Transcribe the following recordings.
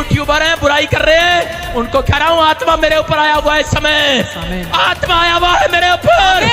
YouTuber हैं, बुराई कर रहे हैं, उनको कह रहा हूँ आत्मा मेरे ऊपर आया हुआ है। इस समय आत्मा आया हुआ है मेरे ऊपर,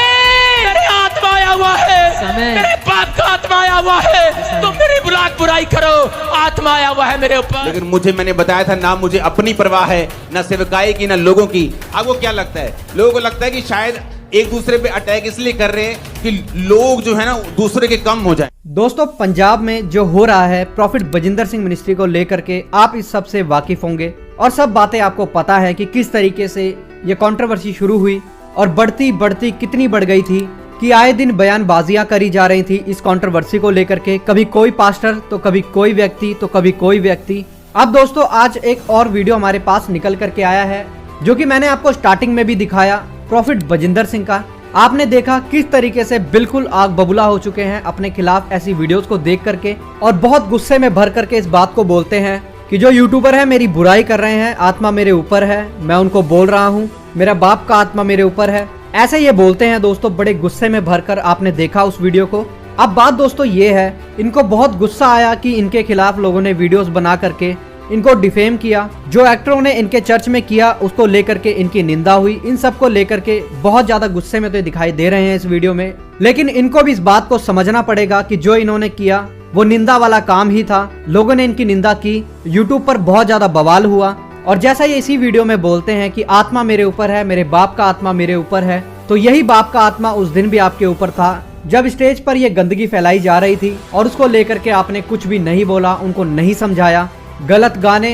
मेरे आत्मा आया हुआ है, मेरे बाप का आत्मा आया हुआ है। तुम मेरी बुराई करो, आत्मा आया हुआ है मेरे ऊपर। लेकिन मुझे, मैंने बताया था ना, मुझे अपनी परवाह है, ना सेवकाई की, ना लोगों की। आपको क्या लगता है? लोगों को लगता है कि शायद एक दूसरे पे अटैक इसलिए कर रहे हैं कि लोग जो है ना दूसरे के कम हो जाएं। दोस्तों, पंजाब में जो हो रहा है प्रॉफिट बजिंदर सिंह मिनिस्ट्री को लेकर के, आप इस सब से वाकिफ होंगे और सब बातें आपको पता है कि किस तरीके से ये कंट्रोवर्सी शुरू हुई और बढ़ती बढ़ती कितनी बढ़ गई थी कि आए दिन बयानबाजियां करी जा रही थी इस कंट्रोवर्सी को लेकर के। कभी कोई पास्टर तो कभी कोई व्यक्ति तो कभी कोई व्यक्ति। अब दोस्तों, आज एक और वीडियो हमारे पास निकल करके आया है जो कि मैंने आपको स्टार्टिंग में भी दिखाया, प्रॉफिट बजिंदर सिंह का। आपने देखा किस तरीके से बिल्कुल आग बबूला हो चुके हैं अपने खिलाफ ऐसी वीडियोस को देख करके और बहुत गुस्से में भर करके इस बात को बोलते हैं कि जो यूट्यूबर है मेरी बुराई कर रहे हैं, आत्मा मेरे ऊपर है, मैं उनको बोल रहा हूँ, मेरा बाप का आत्मा मेरे ऊपर है, ऐसे ये बोलते हैं दोस्तों बड़े गुस्से में भरकर। आपने देखा उस वीडियो को। अब बात दोस्तों ये है, इनको बहुत गुस्सा आया कि इनके खिलाफ लोगों ने वीडियोस बना करके इनको डिफेम किया। जो एक्टरों ने इनके चर्च में किया उसको लेकर के इनकी निंदा हुई। इन सब को लेकर के बहुत ज्यादा गुस्से में तो दिखाई दे रहे हैं इस वीडियो में। लेकिन इनको भी इस बात को समझना पड़ेगा कि जो इन्होंने किया वो निंदा वाला काम ही था। लोगों ने इनकी निंदा की, यूट्यूब पर बहुत ज्यादा बवाल हुआ और जैसा ये इसी वीडियो में बोलते हैं कि आत्मा मेरे ऊपर है, मेरे बाप का आत्मा मेरे ऊपर है, तो यही बाप का आत्मा उस दिन भी आपके ऊपर था जब स्टेज पर यह गंदगी फैलाई जा रही थी और उसको लेकर के आपने कुछ भी नहीं बोला, उनको नहीं समझाया। गलत गाने,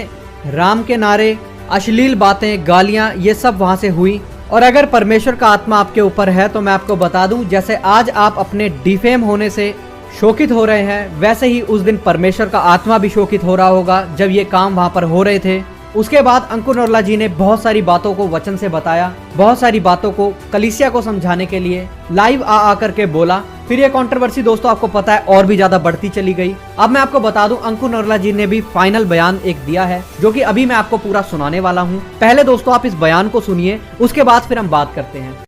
राम के नारे, अश्लील बातें, गालियां, ये सब वहां से हुई। और अगर परमेश्वर का आत्मा आपके ऊपर है तो मैं आपको बता दूं, जैसे आज आप अपने डिफेम होने से शोकित हो रहे हैं, वैसे ही उस दिन परमेश्वर का आत्मा भी शोकित हो रहा होगा जब ये काम वहां पर हो रहे थे। उसके बाद अंकुर नरला जी ने बहुत सारी बातों को वचन से बताया, बहुत सारी बातों को कलीसिया को समझाने के लिए लाइव आ करके बोला। फिर ये कंट्रोवर्सी दोस्तों आपको पता है और भी ज्यादा बढ़ती चली गई। अब मैं आपको बता दूं, अंकुर नरला जी ने भी फाइनल बयान एक दिया है जो कि अभी मैं आपको पूरा सुनाने वाला हूं। पहले दोस्तों आप इस बयान को सुनिए, उसके बाद फिर हम बात करते हैं।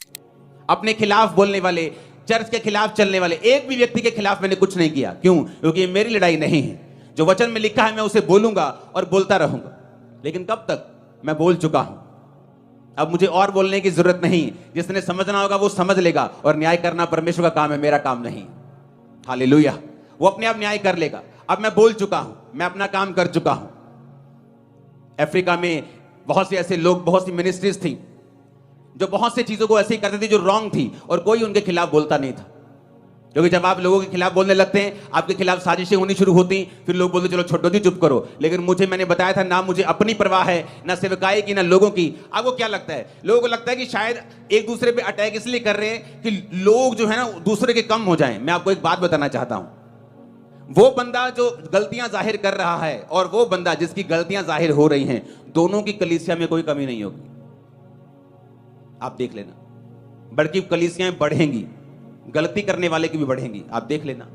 अपने खिलाफ बोलने वाले, चर्च के खिलाफ चलने वाले एक भी व्यक्ति के खिलाफ मैंने कुछ नहीं किया। क्यों? क्योंकि ये मेरी लड़ाई नहीं है। जो वचन में लिखा है मैं उसे बोलूंगा और बोलता रहूंगा। लेकिन कब तक? मैं बोल चुका हूं, अब मुझे और बोलने की जरूरत नहीं। जिसने समझना होगा वो समझ लेगा और न्याय करना परमेश्वर का काम है, मेरा काम नहीं। हालेलुया। वो अपने आप न्याय कर लेगा। अब मैं बोल चुका हूं, मैं अपना काम कर चुका हूं। अफ्रीका में बहुत से ऐसे लोग, बहुत सी मिनिस्ट्रीज थी जो बहुत सी चीजों को ऐसे ही करती थी जो रॉन्ग थी और कोई उनके खिलाफ बोलता नहीं था। क्योंकि जब आप लोगों के खिलाफ बोलने लगते हैं, आपके खिलाफ साजिशें होनी शुरू होती, फिर लोग बोलते चलो छोड़ो जी, चुप करो। लेकिन मुझे, मैंने बताया था ना, मुझे अपनी परवाह है, ना सेवकाई की, ना लोगों की। आपको क्या लगता है? लोगों को लगता है कि शायद एक दूसरे पे अटैक इसलिए कर रहे हैं कि लोग जो है ना दूसरे के कम हो जाएं। मैं आपको एक बात बताना चाहता हूं, वो बंदा जो गलतियां जाहिर कर रहा है और वो बंदा जिसकी गलतियां जाहिर हो रही हैं, दोनों की कलीसिया में कोई कमी नहीं होगी। आप देख लेना, बल्कि कलीसियाएं बढ़ेंगी, गलती करने वाले की भी बढ़ेंगी। आप देख लेना,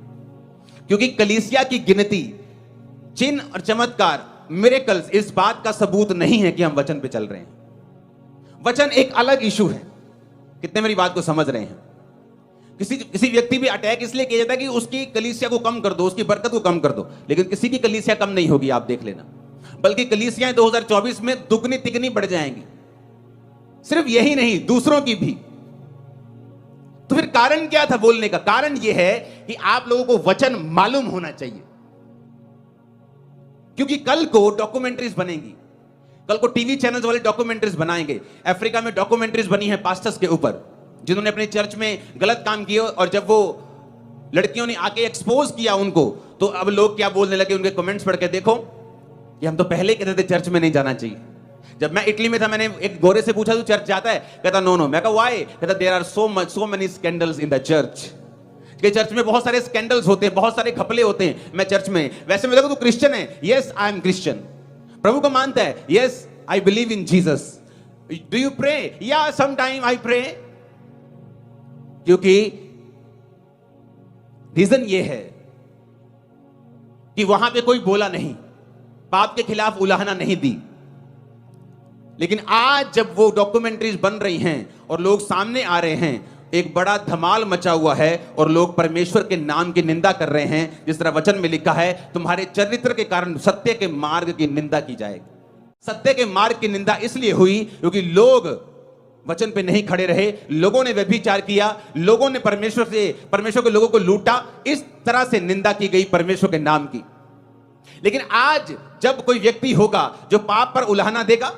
क्योंकि कलीसिया की गिनती, चिन्ह और चमत्कार, मिरेकल्स इस बात का सबूत नहीं है कि हम वचन पे चल रहे हैं। वचन एक अलग इशू है। कितने मेरी बात को समझ रहे हैं? किसी व्यक्ति भी अटैक इसलिए किया जाता है कि उसकी कलीसिया को कम कर दो, उसकी बरकत को कम कर दो, लेकिन किसी की कलीसिया कम नहीं होगी। आप देख लेना, बल्कि कलीसियाएं 2024 में दुगनी तिगनी बढ़ जाएंगी। सिर्फ यही नहीं, दूसरों की भी। तो फिर कारण क्या था बोलने का? कारण यह है कि आप लोगों को वचन मालूम होना चाहिए, क्योंकि कल को डॉक्यूमेंट्रीज बनेंगी, कल को टीवी चैनल्स वाले डॉक्यूमेंट्रीज बनाएंगे। अफ्रीका में डॉक्यूमेंट्रीज बनी है पास्टर्स के ऊपर जिन्होंने अपने चर्च में गलत काम किए, और जब वो लड़कियों ने आके एक्सपोज किया उनको, तो अब लोग क्या बोलने लगे, उनके कमेंट्स पढ़ के देखो कि हम तो पहले कहते थे चर्च में नहीं जाना चाहिए। जब मैं इटली में था, मैंने एक गोरे से पूछा तू चर्च जाता है? कहता नो नो। मैं कहा व्हाई? कहता there are so many scandals in the church. कि चर्च में बहुत सारे स्कैंडल्स होते हैं, बहुत सारे घपले होते हैं। मैं चर्च में, वैसे मैं देखो तू क्रिश्चियन है? Yes I am Christian. प्रभु को मानता है? Yes I believe in Jesus. Do you pray? या सम टाइम आई प्रे। क्योंकि रीजन ये है कि वहां पे कोई बोला नहीं, पाप के खिलाफ उलाहना नहीं दी। लेकिन आज जब वो डॉक्यूमेंट्रीज बन रही हैं और लोग सामने आ रहे हैं, एक बड़ा धमाल मचा हुआ है और लोग परमेश्वर के नाम की निंदा कर रहे हैं। जिस तरह वचन में लिखा है, तुम्हारे चरित्र के कारण सत्य के मार्ग की निंदा की जाएगी। सत्य के मार्ग की निंदा इसलिए हुई क्योंकि लोग वचन पे नहीं खड़े रहे, लोगों ने व्यभिचार किया, लोगों ने परमेश्वर के लोगों को लूटा। इस तरह से निंदा की गई परमेश्वर के नाम की। लेकिन आज जब कोई व्यक्ति होगा जो पाप पर उलाहना देगा,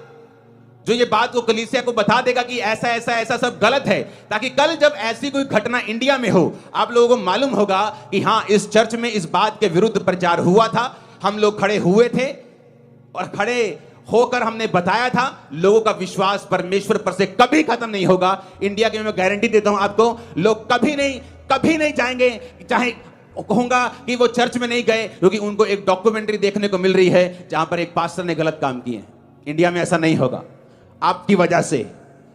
जो ये बात को कलीसिया को बता देगा कि ऐसा ऐसा ऐसा सब गलत है, ताकि कल जब ऐसी कोई घटना इंडिया में हो, आप लोगों को मालूम होगा कि हां, इस चर्च में इस बात के विरुद्ध प्रचार हुआ था, हम लोग खड़े हुए थे और खड़े होकर हमने बताया था। लोगों का विश्वास परमेश्वर पर से कभी खत्म नहीं होगा। इंडिया की मैं गारंटी देता हूं आपको, लोग कभी नहीं जाएंगे। चाहे कहूंगा कि वो चर्च में नहीं गए, क्योंकि उनको एक डॉक्यूमेंट्री देखने को मिल रही है जहां पर एक पास्टर ने गलत काम किए। इंडिया में ऐसा नहीं होगा, आपकी वजह से,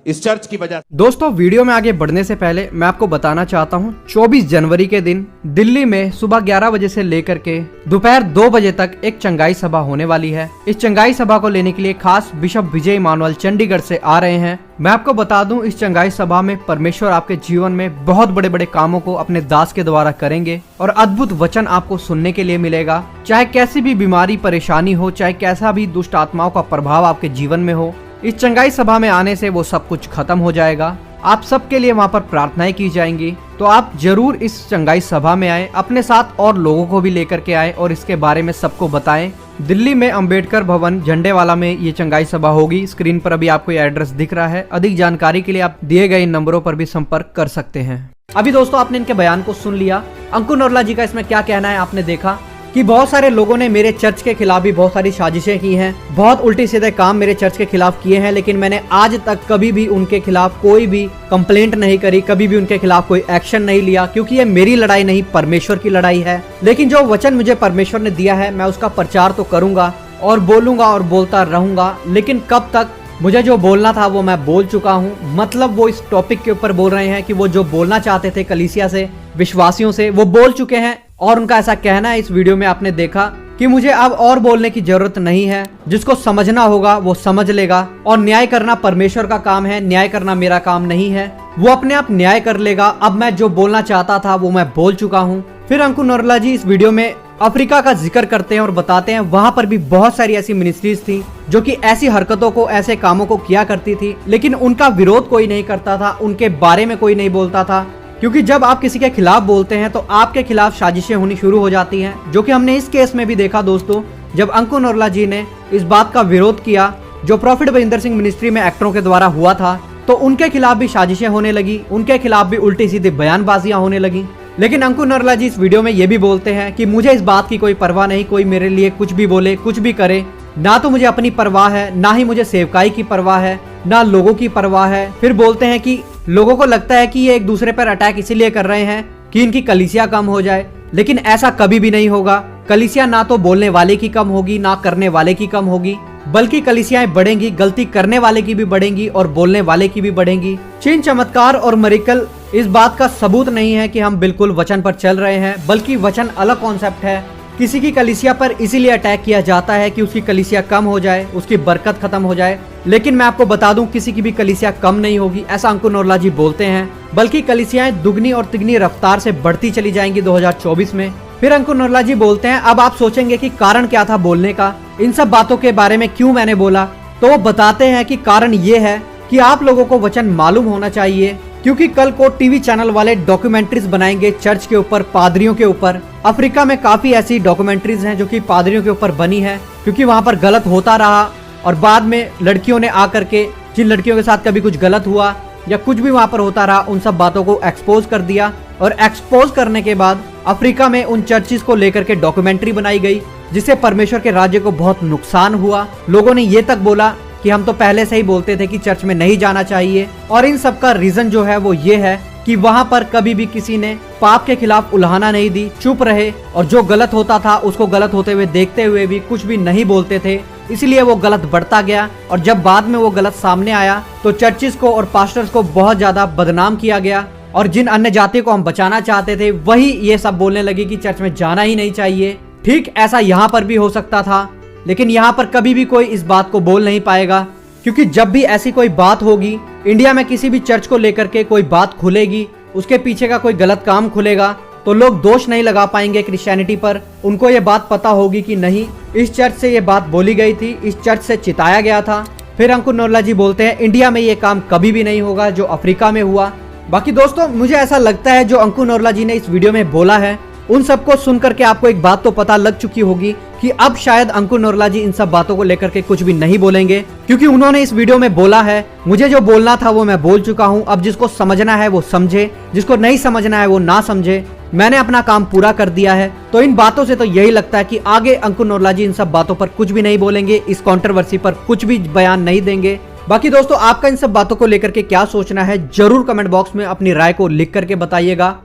इस चर्च की वजह से। दोस्तों, वीडियो में आगे बढ़ने से पहले मैं आपको बताना चाहता हूं, 24 जनवरी के दिन दिल्ली में सुबह 11 बजे से लेकर के दोपहर 2 बजे तक एक चंगाई सभा होने वाली है। इस चंगाई सभा को लेने के लिए खास बिशप विजय इमानुएल चंडीगढ़ से आ रहे हैं। मैं आपको बता दूं, इस चंगाई सभा में परमेश्वर आपके जीवन में बहुत बड़े बड़े कामों को अपने दास के द्वारा करेंगे और अद्भुत वचन आपको सुनने के लिए मिलेगा। चाहे कैसी भी बीमारी परेशानी हो, चाहे कैसा भी दुष्ट आत्माओं का प्रभाव आपके जीवन में हो, इस चंगाई सभा में आने से वो सब कुछ खत्म हो जाएगा। आप सबके लिए वहाँ पर प्रार्थनाएं की जाएंगी। तो आप जरूर इस चंगाई सभा में आए, अपने साथ और लोगों को भी लेकर के आए और इसके बारे में सबको बताएं। दिल्ली में अंबेडकर भवन झंडेवाला में ये चंगाई सभा होगी। स्क्रीन पर अभी आपको ये एड्रेस दिख रहा है। अधिक जानकारी के लिए आप दिए गए इन नंबरों पर भी संपर्क कर सकते हैं। अभी दोस्तों, आपने इनके बयान को सुन लिया। अंकुर नरला जी का इसमें क्या कहना है आपने देखा कि बहुत सारे लोगों ने मेरे चर्च के खिलाफ भी बहुत सारी साजिशें की हैं, बहुत उल्टे सीधे काम मेरे चर्च के खिलाफ किए हैं, लेकिन मैंने आज तक कभी भी उनके खिलाफ कोई भी कंप्लेंट नहीं करी, कभी भी उनके खिलाफ कोई एक्शन नहीं लिया, क्योंकि ये मेरी लड़ाई नहीं, परमेश्वर की लड़ाई है। लेकिन जो वचन मुझे परमेश्वर ने दिया है, मैं उसका प्रचार तो करूंगा और बोलूंगा और बोलता रहूंगा। लेकिन कब तक? मुझे जो बोलना था वो मैं बोल चुका हूँ। मतलब वो इस टॉपिक के ऊपर बोल रहे हैं कि वो जो बोलना चाहते थे कलीसिया से, विश्वासियों से, वो बोल चुके हैं। और उनका ऐसा कहना है, इस वीडियो में आपने देखा कि मुझे अब और बोलने की जरूरत नहीं है। जिसको समझना होगा वो समझ लेगा और न्याय करना परमेश्वर का काम है, न्याय करना मेरा काम नहीं है। वो अपने आप न्याय कर लेगा। अब मैं जो बोलना चाहता था वो मैं बोल चुका हूँ। फिर अंकुर नरला जी इस वीडियो में अफ्रीका का जिक्र करते हैं और बताते हैं वहां पर भी बहुत सारी ऐसी मिनिस्ट्रीज थी जो कि ऐसी हरकतों को, ऐसे कामों को किया करती थी, लेकिन उनका विरोध कोई नहीं करता था, उनके बारे में कोई नहीं बोलता था। क्योंकि जब आप किसी के खिलाफ बोलते हैं तो आपके खिलाफ साजिशें होनी शुरू हो जाती हैं, जो कि हमने इस केस में भी देखा दोस्तों। जब अंकुर नरला जी ने इस बात का विरोध किया जो प्रॉफिट बजिंदर सिंह मिनिस्ट्री में एक्टरों के द्वारा हुआ था, तो उनके खिलाफ भी साजिशें होने लगी, उनके खिलाफ भी उल्टी सीधी बयानबाजियां होने लगी। लेकिन अंकुर नरला जी इस वीडियो में ये भी बोलते हैं कि मुझे इस बात की कोई परवाह नहीं, कोई मेरे लिए कुछ भी बोले, कुछ भी करे, ना तो मुझे अपनी परवाह है, ना ही मुझे सेवकाई की परवाह है, ना लोगों की परवाह है। फिर बोलते हैं कि लोगों को लगता है कि ये एक दूसरे पर अटैक इसीलिए कर रहे हैं कि इनकी कलीसिया कम हो जाए, लेकिन ऐसा कभी भी नहीं होगा। कलीसिया ना तो बोलने वाले की कम होगी, ना करने वाले की कम होगी, बल्कि कलीसियाएं बढ़ेंगी, गलती करने वाले की भी बढ़ेंगी और बोलने वाले की भी बढ़ेंगी। चिन्ह, चमत्कार और मिरेकल इस बात का सबूत नहीं है कि हम बिल्कुल वचन पर चल रहे हैं, बल्कि वचन अलग कॉन्सेप्ट है। किसी की कलीसिया पर इसीलिए अटैक किया जाता है कि उसकी कलीसिया कम हो जाए, उसकी बरकत खत्म हो जाए। लेकिन मैं आपको बता दूं, किसी की भी कलीसिया कम नहीं होगी, ऐसा अंकुर नरला जी बोलते हैं, बल्कि कलीसियाएं दुगनी और तिगनी रफ्तार से बढ़ती चली जाएंगी 2024 में। फिर अंकुर नरला जी बोलते हैं, अब आप सोचेंगे कि कारण क्या था बोलने का, इन सब बातों के बारे में क्यों मैंने बोला, तो वो बताते हैं कि कारण ये है कि आप लोगों को वचन मालूम होना चाहिए, क्योंकि कल को टीवी चैनल वाले डॉक्यूमेंट्रीज बनाएंगे चर्च के ऊपर, पादरियों के ऊपर। अफ्रीका में काफी ऐसी डॉक्यूमेंट्रीज हैं जो कि पादरियों के ऊपर बनी है, क्योंकि वहां पर गलत होता रहा और बाद में लड़कियों ने आकर के, जिन लड़कियों के साथ कभी कुछ गलत हुआ या कुछ भी वहां पर होता रहा, उन सब बातों को एक्सपोज कर दिया। और एक्सपोज करने के बाद अफ्रीका में उन चर्चिस को लेकर के डॉक्यूमेंट्री बनाई गई, जिससे परमेश्वर के राज्य को बहुत नुकसान हुआ। लोगों ने ये तक बोला कि हम तो पहले से ही बोलते थे कि चर्च में नहीं जाना चाहिए। और इन सब का रीजन जो है वो ये है कि वहां पर कभी भी किसी ने पाप के खिलाफ उल्हाना नहीं दी, चुप रहे, और जो गलत होता था उसको गलत होते हुए देखते हुए भी कुछ भी नहीं बोलते थे। इसलिए वो गलत बढ़ता गया, और जब बाद में वो गलत सामने आया तो चर्चिस को और पास्टर्स को बहुत ज्यादा बदनाम किया गया। और जिन अन्य जाति को हम बचाना चाहते थे वही ये सब बोलने लगे कि चर्च में जाना ही नहीं चाहिए। ठीक ऐसा यहाँ पर भी हो सकता था, लेकिन यहाँ पर कभी भी कोई इस बात को बोल नहीं पाएगा, क्योंकि जब भी ऐसी कोई बात होगी, इंडिया में किसी भी चर्च को लेकर के कोई बात खुलेगी, उसके पीछे का कोई गलत काम खुलेगा, तो लोग दोष नहीं लगा पाएंगे क्रिश्चियनिटी पर। उनको ये बात पता होगी कि नहीं, इस चर्च से ये बात बोली गई थी, इस चर्च से चिताया गया था। फिर अंकुर नोरला जी बोलते हैं इंडिया में ये काम कभी भी नहीं होगा जो अफ्रीका में हुआ। बाकी दोस्तों मुझे ऐसा लगता है जो अंकुर नोरला जी ने इस वीडियो में बोला है, उन सबको सुन करके आपको एक बात तो पता लग चुकी होगी कि अब शायद अंकुर नोरला जी इन सब बातों को लेकर के कुछ भी नहीं बोलेंगे, क्योंकि उन्होंने इस वीडियो में बोला है मुझे जो बोलना था वो मैं बोल चुका हूँ, अब जिसको समझना है वो समझे, जिसको नहीं समझना है वो ना समझे, मैंने अपना काम पूरा कर दिया है। तो इन बातों से तो यही लगता है कि आगे अंकुर नोरला जी इन सब बातों पर कुछ भी नहीं बोलेंगे, इस कंट्रोवर्सी पर कुछ भी बयान नहीं देंगे। बाकी दोस्तों आपका इन सब बातों को लेकर के क्या सोचना है, जरूर कमेंट बॉक्स में अपनी राय को लिख करके बताइएगा।